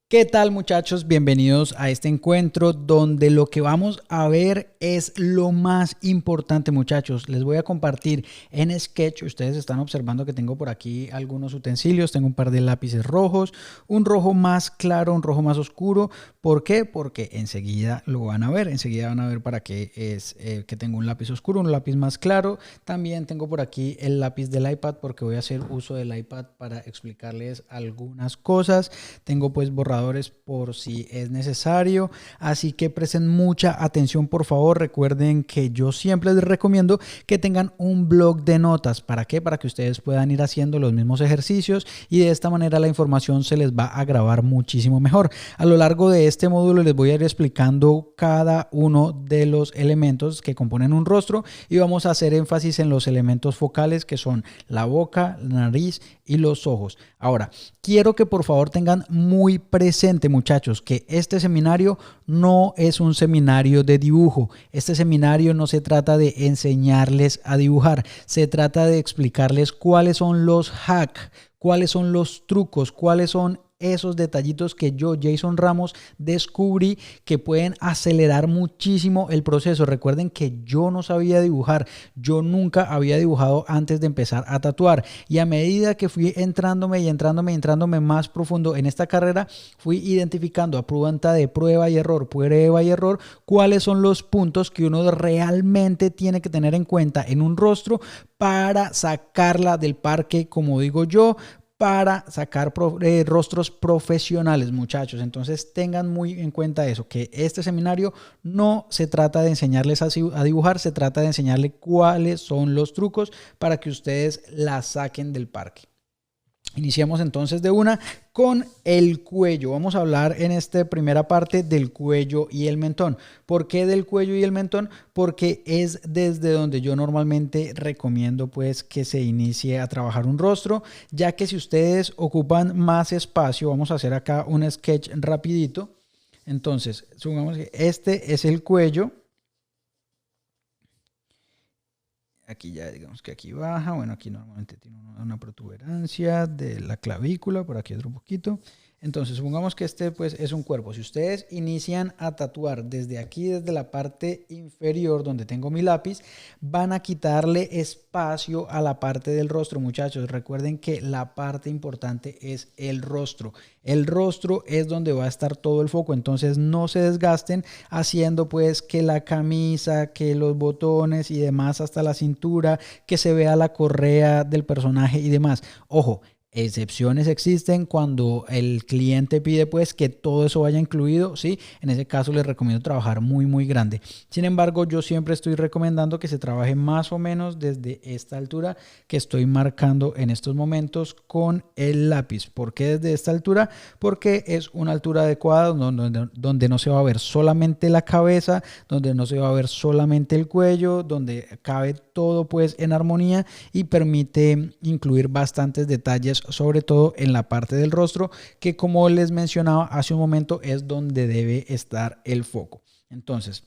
¿Qué tal, muchachos? Bienvenidos a este encuentro donde lo que vamos a ver es lo más importante, muchachos. Les voy a compartir en Sketch. Ustedes están observando que tengo por aquí algunos utensilios. Tengo un par de lápices rojos, un rojo más claro, un rojo más oscuro. ¿Por qué? Porque enseguida lo van a ver. Enseguida van a ver para qué es que tengo un lápiz oscuro, un lápiz más claro. También tengo por aquí el lápiz del iPad porque voy a hacer uso del iPad para explicarles algunas cosas. Tengo pues borradores por si es necesario, así que presten mucha atención, por favor. Recuerden que yo siempre les recomiendo que tengan un blog de notas. ¿Para qué? Para que ustedes puedan ir haciendo los mismos ejercicios y de esta manera la información se les va a grabar muchísimo mejor. A lo largo de este módulo les voy a ir explicando cada uno de los elementos que componen un rostro y vamos a hacer énfasis en los elementos focales que son la boca, la nariz y los ojos. Ahora, quiero que por favor tengan muy presente, muchachos, que este seminario no es un seminario de dibujo. Este seminario no se trata de enseñarles a dibujar, se trata de explicarles cuáles son los hacks, cuáles son los trucos, cuáles son esos detallitos que yo, Jason Ramos, descubrí que pueden acelerar muchísimo el proceso. Recuerden que yo no sabía dibujar, yo nunca había dibujado antes de empezar a tatuar, y a medida que fui entrándome más profundo en esta carrera, fui identificando a punta de prueba y error, cuáles son los puntos que uno realmente tiene que tener en cuenta en un rostro para sacarla del parque, como digo yo, para sacar rostros profesionales, muchachos. Entonces tengan muy en cuenta eso, que este seminario no se trata de enseñarles a dibujar, se trata de enseñarles cuáles son los trucos para que ustedes la saquen del parque. Iniciamos entonces de una con el cuello. Vamos a hablar en esta primera parte del cuello y el mentón. ¿Por qué del cuello y el mentón? Porque es desde donde yo normalmente recomiendo pues que se inicie a trabajar un rostro, ya que si ustedes ocupan más espacio, vamos a hacer acá un sketch rapidito. Entonces, supongamos que este es el cuello. Aquí ya digamos que aquí baja, bueno, aquí normalmente tiene una protuberancia de la clavícula, por aquí otro poquito. Entonces supongamos que este pues es un cuerpo. Si ustedes inician a tatuar desde aquí, desde la parte inferior donde tengo mi lápiz, van a quitarle espacio a la parte del rostro, muchachos. Recuerden que la parte importante es el rostro. El rostro es donde va a estar todo el foco, entonces no se desgasten haciendo pues que la camisa, que los botones y demás hasta la cintura, que se vea la correa del personaje y demás. Ojo, excepciones existen cuando el cliente pide pues que todo eso vaya incluido, ¿sí? En ese caso les recomiendo trabajar muy grande. Sin embargo, yo siempre estoy recomendando que se trabaje más o menos desde esta altura que estoy marcando en estos momentos con el lápiz. ¿Por qué desde esta altura? Porque es una altura adecuada donde no se va a ver solamente la cabeza, donde no se va a ver solamente el cuello, donde cabe todo pues en armonía y permite incluir bastantes detalles, sobre todo en la parte del rostro, que como les mencionaba hace un momento es donde debe estar el foco. Entonces,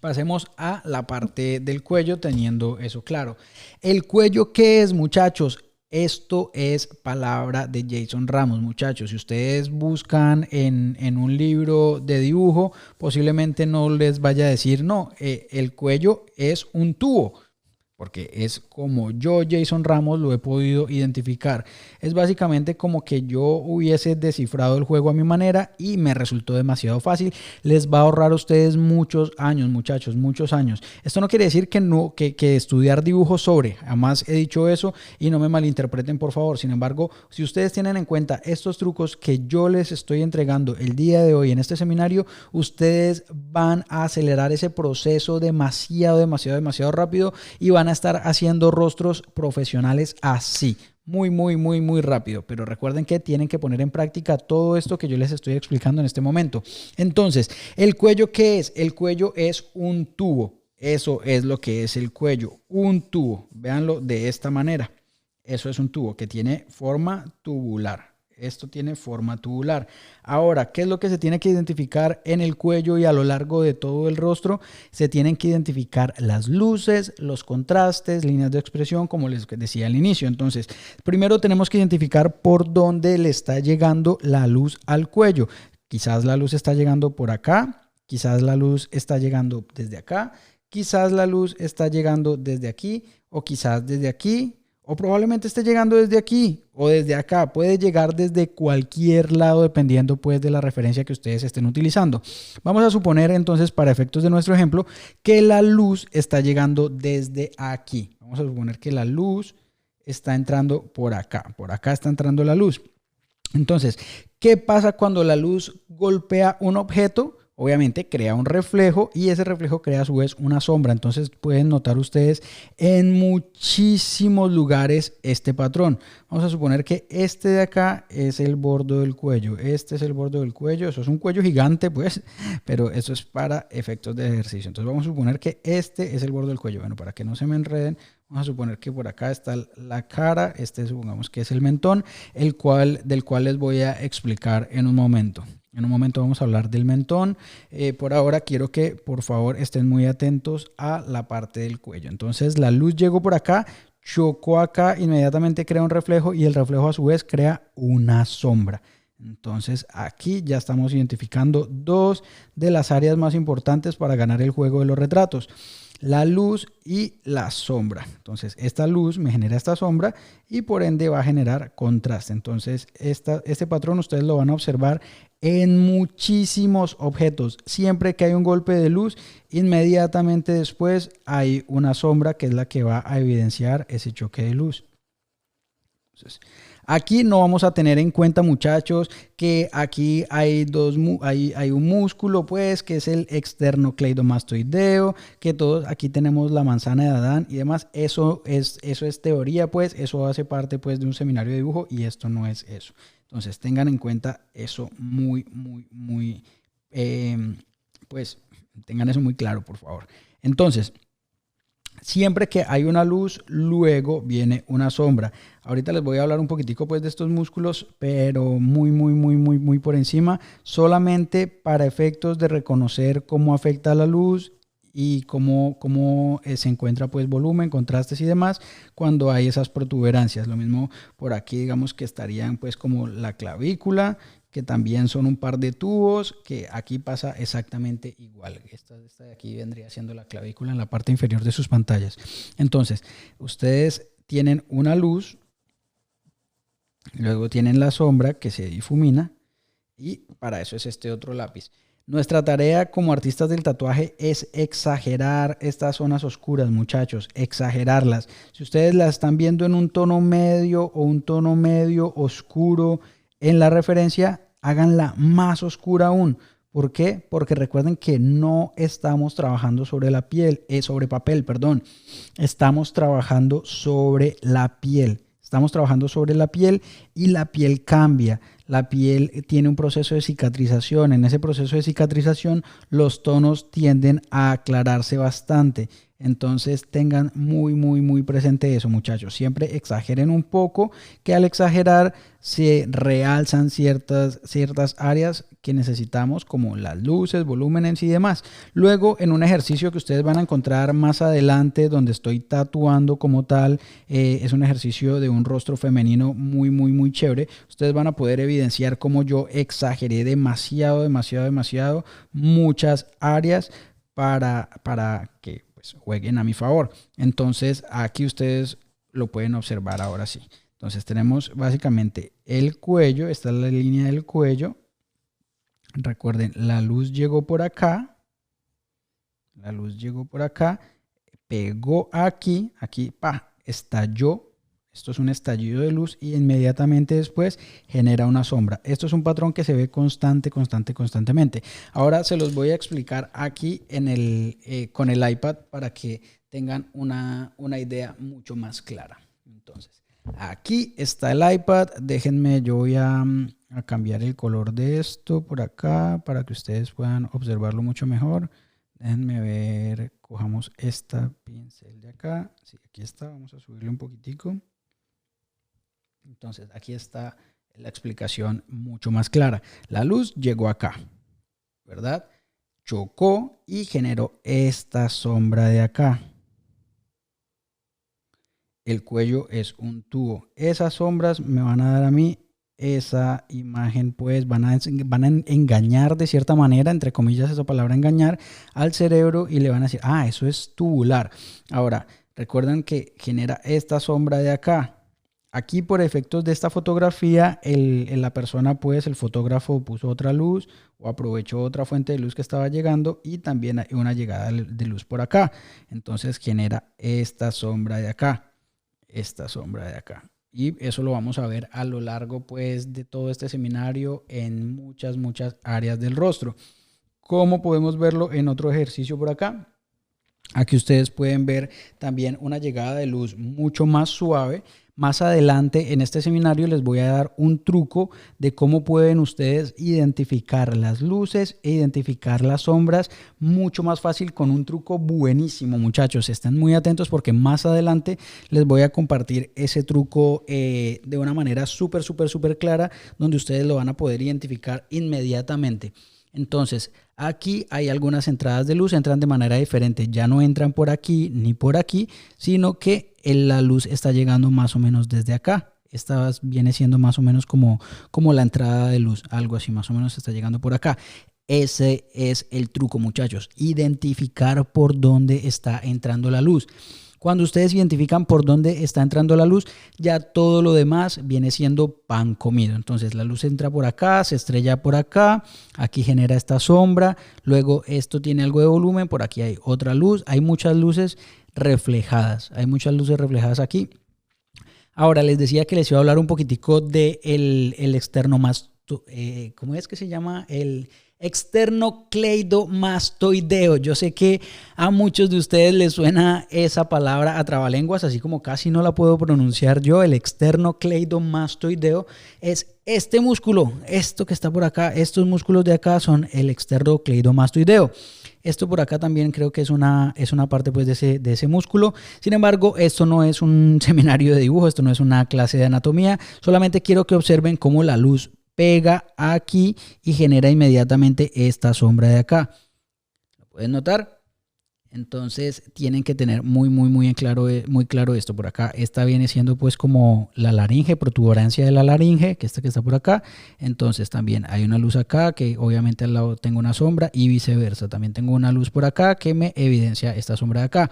pasemos a la parte del cuello teniendo eso claro. ¿El cuello qué es, muchachos? Esto es palabra de Jason Ramos, muchachos. Si ustedes buscan en un libro de dibujo, posiblemente no les vaya a decir, no, el cuello es un tubo. Porque es como yo, Jason Ramos, lo he podido identificar. Es básicamente como que yo hubiese descifrado el juego a mi manera y me resultó demasiado fácil. Les va a ahorrar a ustedes muchos años, muchachos, muchos años. Esto no quiere decir que estudiar dibujo sobre. Jamás he dicho eso y no me malinterpreten, por favor. Sin embargo, si ustedes tienen en cuenta estos trucos que yo les estoy entregando el día de hoy en este seminario, ustedes van a acelerar ese proceso demasiado rápido y van a estar haciendo rostros profesionales así. Muy rápido, pero recuerden que tienen que poner en práctica todo esto que yo les estoy explicando en este momento. Entonces, ¿el cuello qué es? El cuello es un tubo. Eso es lo que es el cuello, un tubo. Véanlo de esta manera. Eso es un tubo que tiene forma tubular. Esto tiene forma tubular. Ahora, ¿qué es lo que se tiene que identificar en el cuello y a lo largo de todo el rostro? Se tienen que identificar las luces, los contrastes, líneas de expresión, como les decía al inicio. Entonces, primero tenemos que identificar por dónde le está llegando la luz al cuello. Quizás la luz está llegando por acá, quizás la luz está llegando desde acá, quizás la luz está llegando desde aquí o quizás desde aquí. O probablemente esté llegando desde aquí o desde acá. Puede llegar desde cualquier lado dependiendo pues de la referencia que ustedes estén utilizando. Vamos a suponer entonces, para efectos de nuestro ejemplo, que la luz está llegando desde aquí. Vamos a suponer que la luz está entrando por acá. Por acá está entrando la luz. Entonces, ¿qué pasa cuando la luz golpea un objeto? Obviamente crea un reflejo y ese reflejo crea a su vez una sombra. Entonces pueden notar ustedes en muchísimos lugares este patrón. Vamos a suponer que este de acá es el borde del cuello. Este es el borde del cuello. Eso es un cuello gigante pues, pero eso es para efectos de ejercicio. Entonces vamos a suponer que este es el borde del cuello. Bueno, para que no se me enreden, vamos a suponer que por acá está la cara. Este supongamos que es el mentón, del cual les voy a explicar en un momento. En un momento vamos a hablar del mentón. Por ahora quiero que por favor estén muy atentos a la parte del cuello. Entonces la luz llegó por acá, chocó acá, inmediatamente crea un reflejo y el reflejo a su vez crea una sombra. Entonces aquí ya estamos identificando dos de las áreas más importantes para ganar el juego de los retratos: la luz y la sombra. Entonces esta luz me genera esta sombra y por ende va a generar contraste. Entonces este patrón ustedes lo van a observar en muchísimos objetos. Siempre que hay un golpe de luz, inmediatamente después hay una sombra que es la que va a evidenciar ese choque de luz. Entonces, aquí no vamos a tener en cuenta, muchachos, que aquí hay un músculo, pues, que es el externocleidomastoideo, que todos aquí tenemos la manzana de Adán y demás. Eso es teoría, pues, eso hace parte, pues, de un seminario de dibujo y esto no es eso. Entonces, tengan en cuenta eso pues, tengan eso muy claro, por favor. Entonces, siempre que hay una luz, luego viene una sombra. Ahorita les voy a hablar un poquitico pues de estos músculos, pero muy por encima, solamente para efectos de reconocer cómo afecta la luz y cómo se encuentra pues volumen, contrastes y demás cuando hay esas protuberancias. Lo mismo por aquí, digamos que estarían pues como la clavícula, que también son un par de tubos, que aquí pasa exactamente igual. Esta de aquí vendría siendo la clavícula en la parte inferior de sus pantallas. Entonces, ustedes tienen una luz, luego tienen la sombra que se difumina y para eso es este otro lápiz. Nuestra tarea como artistas del tatuaje es exagerar estas zonas oscuras, muchachos, exagerarlas. Si ustedes las están viendo en un tono medio o un tono medio oscuro en la referencia, háganla más oscura aún. ¿Por qué? Porque recuerden que no estamos trabajando sobre la piel, sobre papel, perdón. Estamos trabajando sobre la piel. Estamos trabajando sobre la piel y la piel cambia. La piel tiene un proceso de cicatrización. En ese proceso de cicatrización los tonos tienden a aclararse bastante. Entonces tengan muy presente eso, muchachos. Siempre exageren un poco, que al exagerar se realzan ciertas áreas que necesitamos, como las luces, volúmenes y demás. Luego, en un ejercicio que ustedes van a encontrar más adelante, donde estoy tatuando como tal, es un ejercicio de un rostro femenino muy chévere. Ustedes van a poder evidenciar cómo yo exageré demasiado muchas áreas para que pues jueguen a mi favor. Entonces aquí ustedes lo pueden observar ahora sí. Entonces tenemos básicamente el cuello, esta es la línea del cuello. Recuerden, la luz llegó por acá, pegó aquí, estalló. Esto es un estallido de luz y inmediatamente después genera una sombra. Esto es un patrón que se ve constantemente. Ahora se los voy a explicar aquí con el iPad para que tengan una idea mucho más clara. Entonces, aquí está el iPad. Déjenme, yo voy a cambiar el color de esto por acá para que ustedes puedan observarlo mucho mejor. Déjenme ver, cojamos esta pincel de acá. Sí, aquí está, vamos a subirle un poquitico. Entonces aquí está la explicación mucho más clara. La luz llegó acá, ¿verdad? Chocó y generó esta sombra de acá. El cuello es un tubo. Esas sombras me van a dar a mí esa imagen, pues van a engañar de cierta manera, entre comillas esa palabra engañar, al cerebro y le van a decir, ah, eso es tubular. Ahora, recuerdan que genera esta sombra de acá. Aquí por efectos de esta fotografía, la persona, pues el fotógrafo puso otra luz o aprovechó otra fuente de luz que estaba llegando y también hay una llegada de luz por acá. Entonces genera esta sombra de acá, esta sombra de acá. Y eso lo vamos a ver a lo largo, pues, de todo este seminario en muchas áreas del rostro. ¿Cómo podemos verlo en otro ejercicio por acá? Aquí ustedes pueden ver también una llegada de luz mucho más suave. Más adelante en este seminario les voy a dar un truco de cómo pueden ustedes identificar las luces e identificar las sombras mucho más fácil con un truco buenísimo, muchachos. Estén muy atentos porque más adelante les voy a compartir ese truco de una manera súper clara, donde ustedes lo van a poder identificar inmediatamente. Entonces, aquí hay algunas entradas de luz, entran de manera diferente, ya no entran por aquí ni por aquí, sino que la luz está llegando más o menos desde acá. Esta viene siendo más o menos como la entrada de luz, algo así, más o menos está llegando por acá. Ese es el truco, muchachos, identificar por dónde está entrando la luz. Cuando ustedes identifican por dónde está entrando la luz, ya todo lo demás viene siendo pan comido. Entonces la luz entra por acá, se estrella por acá, aquí genera esta sombra, luego esto tiene algo de volumen, por aquí hay otra luz, hay muchas luces reflejadas, aquí. Ahora les decía que les iba a hablar un poquitico de el externomasto, ¿cómo es que se llama? El externocleidomastoideo. Yo sé que a muchos de ustedes les suena esa palabra a trabalenguas, así como casi no la puedo pronunciar yo. El externocleidomastoideo es este músculo, esto que está por acá, estos músculos de acá son el externocleidomastoideo. Esto por acá también creo que es una parte, pues, de ese músculo. Sin embargo, esto no es un seminario de dibujo, esto no es una clase de anatomía. Solamente quiero que observen cómo la luz pega aquí y genera inmediatamente esta sombra de acá. ¿Lo pueden notar? Entonces tienen que tener muy claro esto por acá. Esta viene siendo, pues, como la laringe, protuberancia de la laringe, que está por acá. Entonces también hay una luz acá que obviamente al lado tengo una sombra y viceversa. También tengo una luz por acá que me evidencia esta sombra de acá.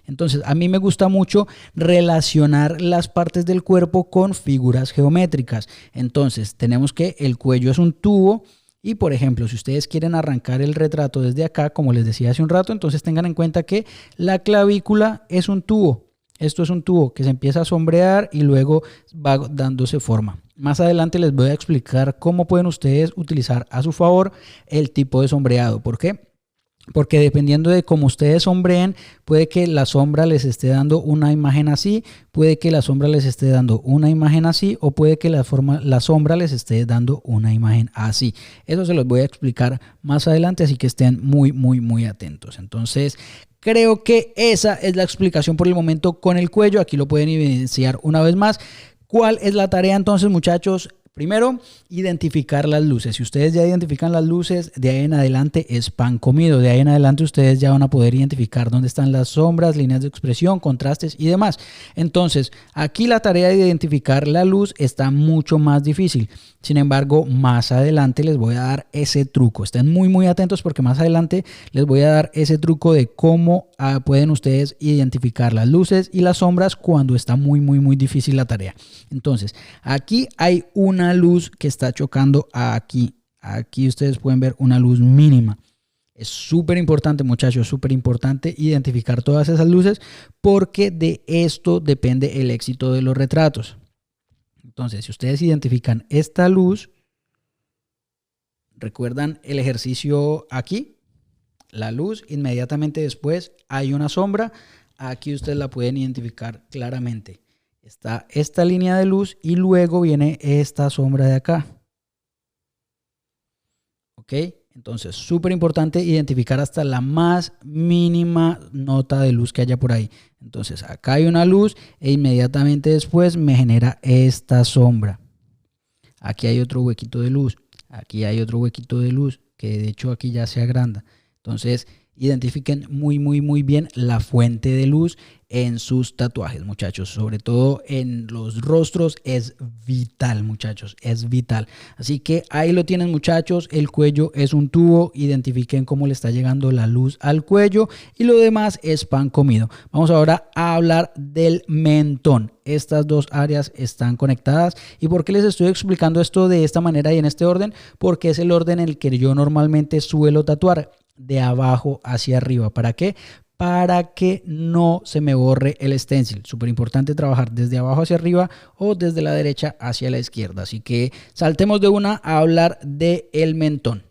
Entonces a mí me gusta mucho relacionar las partes del cuerpo con figuras geométricas. Entonces tenemos que el cuello es un tubo. Y por ejemplo, si ustedes quieren arrancar el retrato desde acá, como les decía hace un rato, entonces tengan en cuenta que la clavícula es un tubo. Esto es un tubo que se empieza a sombrear y luego va dándose forma. Más adelante les voy a explicar cómo pueden ustedes utilizar a su favor el tipo de sombreado. ¿Por qué? Porque dependiendo de cómo ustedes sombreen, puede que la sombra les esté dando una imagen así, puede que la sombra les esté dando una imagen así, o puede que la sombra les esté dando una imagen así. Eso se los voy a explicar más adelante, así que estén muy atentos. Entonces, creo que esa es la explicación por el momento con el cuello. Aquí lo pueden evidenciar una vez más. ¿Cuál es la tarea entonces, muchachos? Primero, identificar las luces. Si ustedes ya identifican las luces, de ahí en adelante es pan comido. De ahí en adelante ustedes ya van a poder identificar dónde están las sombras, líneas de expresión, contrastes y demás. Entonces, aquí la tarea de identificar la luz está mucho más difícil. Sin embargo, más adelante les voy a dar ese truco. Estén muy atentos porque más adelante les voy a dar ese truco de cómo pueden ustedes identificar las luces y las sombras cuando está muy difícil la tarea. Entonces, aquí hay una luz que está chocando aquí. Aquí ustedes pueden ver una luz mínima. Es súper importante, muchachos, súper importante identificar todas esas luces porque de esto depende el éxito de los retratos. Entonces, si ustedes identifican esta luz, ¿recuerdan el ejercicio aquí? La luz, inmediatamente después hay una sombra. Aquí ustedes la pueden identificar claramente. Está esta línea de luz y luego viene esta sombra de acá. ¿Ok? Entonces, súper importante identificar hasta la más mínima nota de luz que haya por ahí. Entonces, acá hay una luz e inmediatamente después me genera esta sombra. aquí hay otro huequito de luz, aquí hay otro huequito de luz, que de hecho aquí ya se agranda. Entonces, identifiquen muy bien la fuente de luz en sus tatuajes, muchachos. Sobre todo en los rostros es vital, muchachos, es vital. Así que ahí lo tienen, muchachos. El cuello es un tubo. Identifiquen cómo le está llegando la luz al cuello y lo demás es pan comido. Vamos ahora a hablar del mentón. Estas dos áreas están conectadas. ¿Y por qué les estoy explicando esto de esta manera y en este orden? Porque es el orden en el que yo normalmente suelo tatuar, de abajo hacia arriba. ¿Para qué? Para que no se me borre el stencil. Súper importante trabajar desde abajo hacia arriba o desde la derecha hacia la izquierda. Así que saltemos de una a hablar del mentón.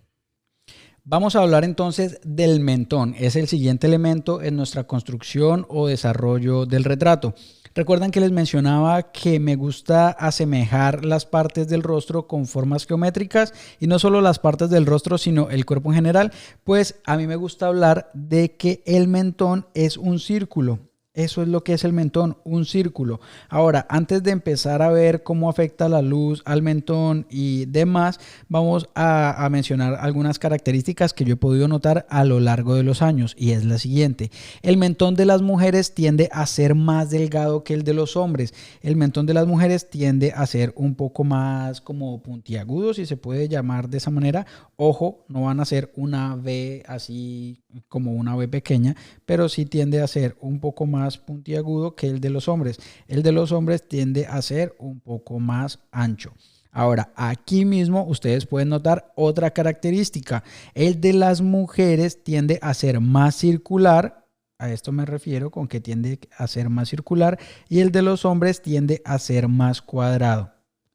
Vamos a hablar entonces del mentón. Es el siguiente elemento en nuestra construcción o desarrollo del retrato. Recuerdan que les mencionaba que me gusta asemejar las partes del rostro con formas geométricas y no solo las partes del rostro, sino el cuerpo en general. Pues a mí me gusta hablar de que el mentón es un círculo. Eso es lo que es el mentón, un círculo. Ahora, antes de empezar a ver cómo afecta la luz al mentón y demás, vamos a mencionar algunas características que yo he podido notar a lo largo de los años, y es la siguiente. El mentón de las mujeres tiende a ser más delgado que el de los hombres. El mentón de las mujeres tiende a ser un poco más como puntiagudo, si se puede llamar de esa manera. Ojo, no van a ser una V así como una V pequeña, pero sí tiende a ser un poco más puntiagudo que el de los hombres. El de los hombres tiende a ser un poco más ancho. Ahora, aquí mismo ustedes pueden notar otra característica. El de las mujeres tiende a ser más circular. A esto me refiero con que tiende a ser más circular, y el de los hombres tiende a ser más cuadrado.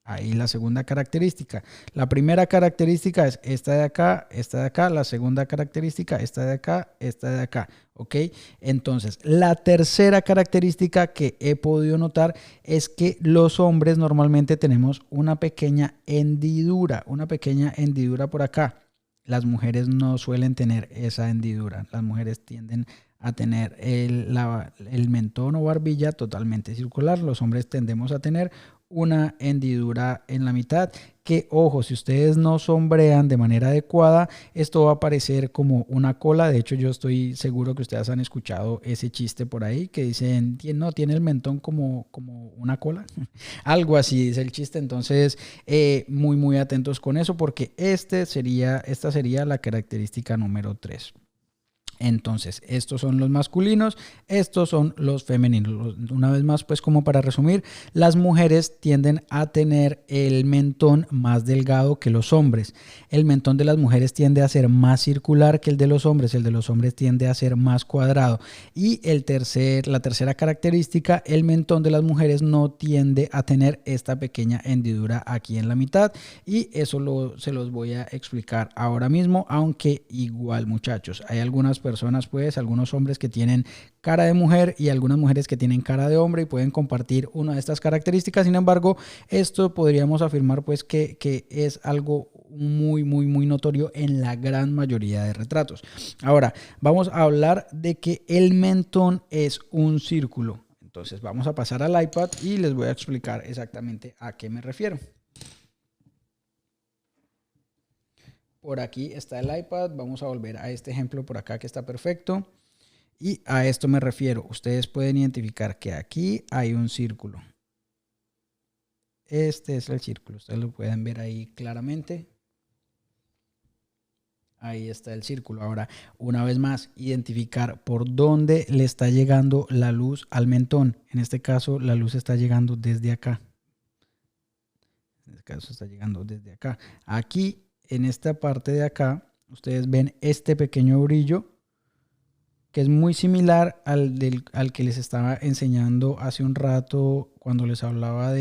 Ahí la segunda característica. La primera característica es esta de acá, esta de acá. La segunda característica, esta de acá, esta de acá. ¿Ok? Entonces, la tercera característica que he podido notar es que los hombres normalmente tenemos una pequeña hendidura por acá. Las mujeres no suelen tener esa hendidura. Las mujeres tienden a tener el mentón o barbilla totalmente circular. Los hombres tendemos a tener una hendidura en la mitad, que ojo, si ustedes no sombrean de manera adecuada, esto va a parecer como una cola. De hecho, yo estoy seguro que ustedes han escuchado ese chiste por ahí que dicen, no, tiene el mentón como una cola. Algo así dice el chiste. Entonces, muy atentos con eso, porque esta sería la característica número 3. Entonces, estos son los masculinos, estos son los femeninos. Una vez más, pues como para resumir, las mujeres tienden a tener el mentón más delgado que los hombres. El mentón de las mujeres tiende a ser más circular que el de los hombres. El de los hombres tiende a ser más cuadrado. Y la tercera característica, el mentón de las mujeres no tiende a tener esta pequeña hendidura aquí en la mitad. Y eso se los voy a explicar ahora mismo, aunque igual, muchachos, hay algunas personas, pues algunos hombres que tienen cara de mujer y algunas mujeres que tienen cara de hombre y pueden compartir una de estas características. Sin embargo, esto podríamos afirmar pues que es algo muy notorio en la gran mayoría de retratos. Ahora, vamos a hablar de que el mentón es un círculo. Entonces vamos a pasar al iPad y les voy a explicar exactamente a qué me refiero. Por aquí está el iPad. Vamos a volver a este ejemplo por acá que está perfecto. Y a esto me refiero. Ustedes pueden identificar que aquí hay un círculo. Este es el círculo. Ustedes lo pueden ver ahí claramente. Ahí está el círculo. Ahora, una vez más, identificar por dónde le está llegando la luz al mentón. En este caso, la luz está llegando desde acá. En este caso, está llegando desde acá. Aquí, en esta parte de acá, ustedes ven este pequeño brillo que es muy similar al que les estaba enseñando hace un rato cuando les hablaba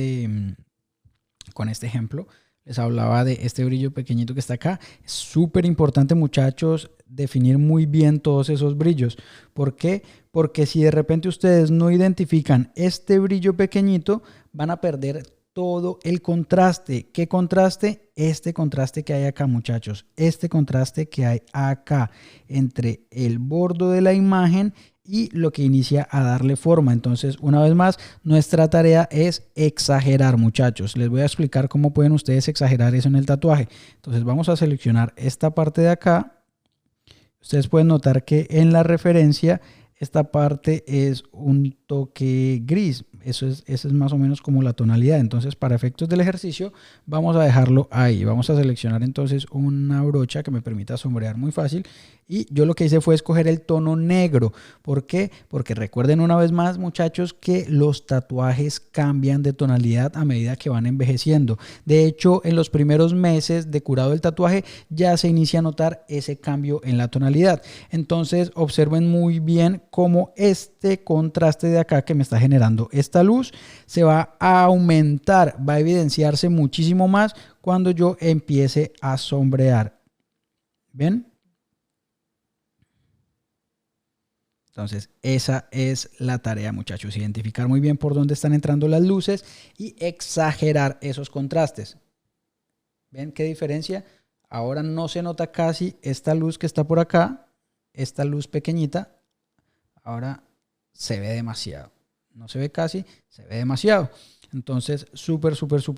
con este ejemplo, les hablaba de este brillo pequeñito que está acá. Es súper importante, muchachos, definir muy bien todos esos brillos. ¿Por qué? Porque si de repente ustedes no identifican este brillo pequeñito, van a perder todo el contraste. ¿Qué contraste? Este contraste que hay acá, muchachos. Este contraste que hay acá entre el borde de la imagen y lo que inicia a darle forma. Entonces, una vez más, nuestra tarea es exagerar, muchachos. Les voy a explicar cómo pueden ustedes exagerar eso en el tatuaje. Entonces, vamos a seleccionar esta parte de acá. Ustedes pueden notar que en la referencia esta parte es un toque gris. Esa es más o menos como la tonalidad. Entonces, para efectos del ejercicio, vamos a dejarlo ahí. Vamos a seleccionar entonces una brocha que me permita sombrear muy fácil. Y yo lo que hice fue escoger el tono negro. ¿Por qué? Porque recuerden una vez más, muchachos, que los tatuajes cambian de tonalidad a medida que van envejeciendo. De hecho, en los primeros meses de curado del tatuaje ya se inicia a notar ese cambio en la tonalidad. Entonces, observen muy bien cómo este contraste de acá que me está generando esta luz se va a aumentar, va a evidenciarse muchísimo más cuando yo empiece a sombrear. ¿Ven? Entonces, esa es la tarea, muchachos, identificar muy bien por dónde están entrando las luces y exagerar esos contrastes. ¿Ven qué diferencia? Ahora no se nota casi esta luz que está por acá, esta luz pequeñita, ahora se ve demasiado. No se ve casi, se ve demasiado. Entonces, súper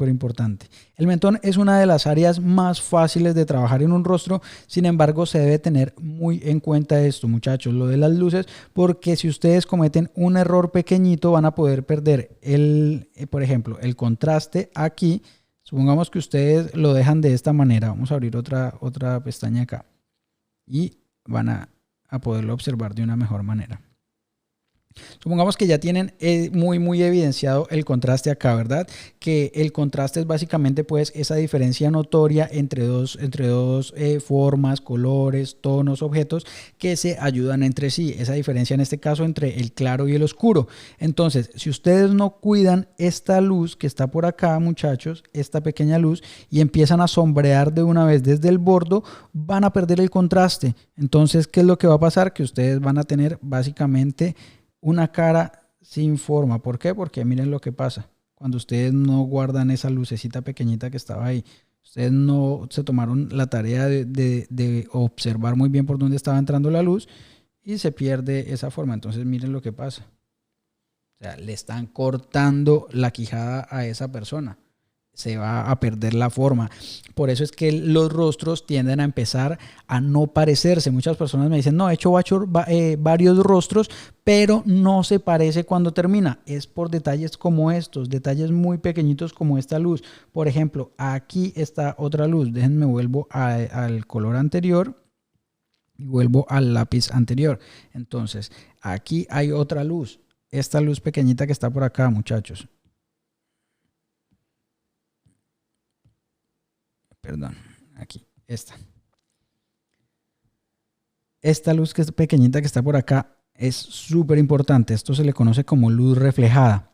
importante. El mentón es una de las áreas más fáciles de trabajar en un rostro. Sin embargo, se debe tener muy en cuenta esto, muchachos, lo de las luces, porque si ustedes cometen un error pequeñito, van a poder perder por ejemplo, el contraste aquí. Supongamos que ustedes lo dejan de esta manera. Vamos a abrir otra pestaña acá y van a poderlo observar de una mejor manera. Supongamos que ya tienen muy evidenciado el contraste acá, ¿verdad? Que el contraste es básicamente pues esa diferencia notoria entre dos formas, colores, tonos, objetos que se ayudan entre sí. Esa diferencia en este caso entre el claro y el oscuro. Entonces, si ustedes no cuidan esta luz que está por acá, muchachos, esta pequeña luz, y empiezan a sombrear de una vez desde el bordo, van a perder el contraste. Entonces, ¿qué es lo que va a pasar? Que ustedes van a tener básicamente una cara sin forma. ¿Por qué? Porque miren lo que pasa. Cuando ustedes no guardan esa lucecita pequeñita que estaba ahí, ustedes no se tomaron la tarea de observar muy bien por dónde estaba entrando la luz y se pierde esa forma. Entonces miren lo que pasa. O sea, le están cortando la quijada a esa persona. Se va a perder la forma. Por eso es que los rostros tienden a empezar a no parecerse. Muchas personas me dicen, no, he hecho varios rostros, pero no se parece cuando termina. Es por detalles como estos, detalles muy pequeñitos como esta luz. Por ejemplo, aquí está otra luz. Déjenme vuelvo al color anterior y vuelvo al lápiz anterior. Entonces, aquí hay otra luz. Esta luz pequeñita que está por acá, muchachos. Perdón, aquí, esta luz que es pequeñita que está por acá es súper importante. Esto se le conoce como luz reflejada.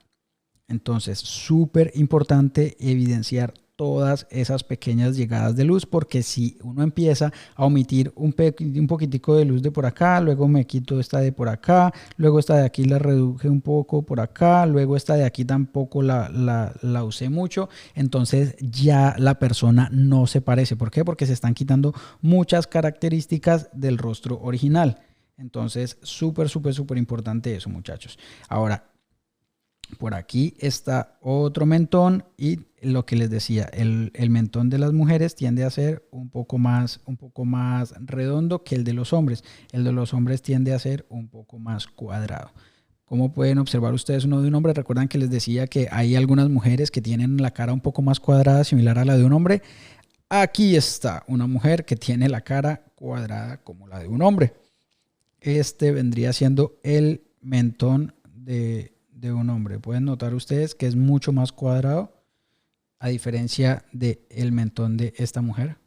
Entonces, súper importante evidenciar todas esas pequeñas llegadas de luz, porque si uno empieza a omitir un poquitico de luz de por acá, luego me quito esta de por acá, luego esta de aquí la reduje un poco por acá, luego esta de aquí tampoco la usé mucho, entonces ya la persona no se parece. ¿Por qué? Porque se están quitando muchas características del rostro original. Entonces, súper importante eso, muchachos. Ahora, por aquí está otro mentón y lo que les decía, el mentón de las mujeres tiende a ser un poco más redondo que el de los hombres. El de los hombres tiende a ser un poco más cuadrado. ¿Cómo pueden observar ustedes uno de un hombre? Recuerdan que les decía que hay algunas mujeres que tienen la cara un poco más cuadrada, similar a la de un hombre. Aquí está una mujer que tiene la cara cuadrada como la de un hombre. Este vendría siendo el mentón de un hombre. Pueden notar ustedes que es mucho más cuadrado a diferencia del mentón de esta mujer.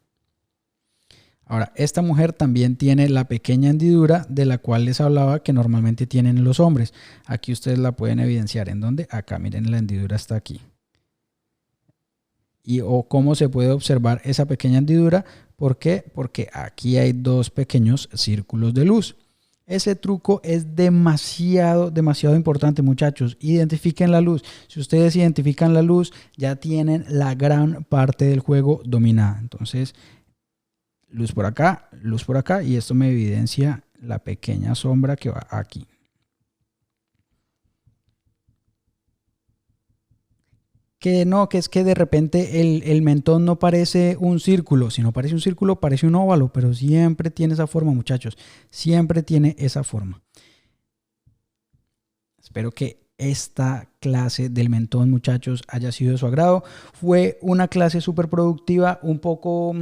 Ahora, esta mujer también tiene la pequeña hendidura de la cual les hablaba que normalmente tienen los hombres. Aquí ustedes la pueden evidenciar. ¿En dónde? Acá, miren, la hendidura está aquí. O cómo se puede observar esa pequeña hendidura. ¿Por qué? Porque aquí hay dos pequeños círculos de luz. Ese truco es demasiado importante, muchachos. Identifiquen la luz. Si ustedes identifican la luz, ya tienen la gran parte del juego dominada. Entonces, luz por acá, y esto me evidencia la pequeña sombra que va aquí. que no, que es que de repente el mentón no parece un círculo. Si no parece un círculo, parece un óvalo, pero siempre tiene esa forma, muchachos. Siempre tiene esa forma. Espero que esta clase del mentón, muchachos, haya sido de su agrado. Fue una clase súper productiva, un poco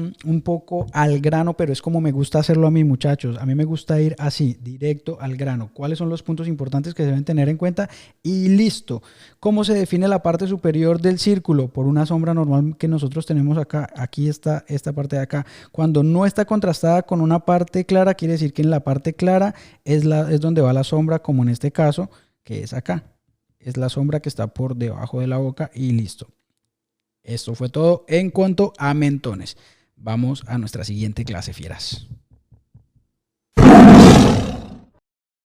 al grano, pero es como me gusta hacerlo a mí, muchachos. A mí me gusta ir así, directo al grano. ¿Cuáles son los puntos importantes que deben tener en cuenta? Y listo. ¿Cómo se define la parte superior del círculo? Por una sombra normal que nosotros tenemos acá. Aquí está esta parte de acá. Cuando no está contrastada con una parte clara, quiere decir que en la parte clara es donde va la sombra, como en este caso, que es acá. Es la sombra que está por debajo de la boca y listo. Esto fue todo en cuanto a mentones. Vamos a nuestra siguiente clase, fieras.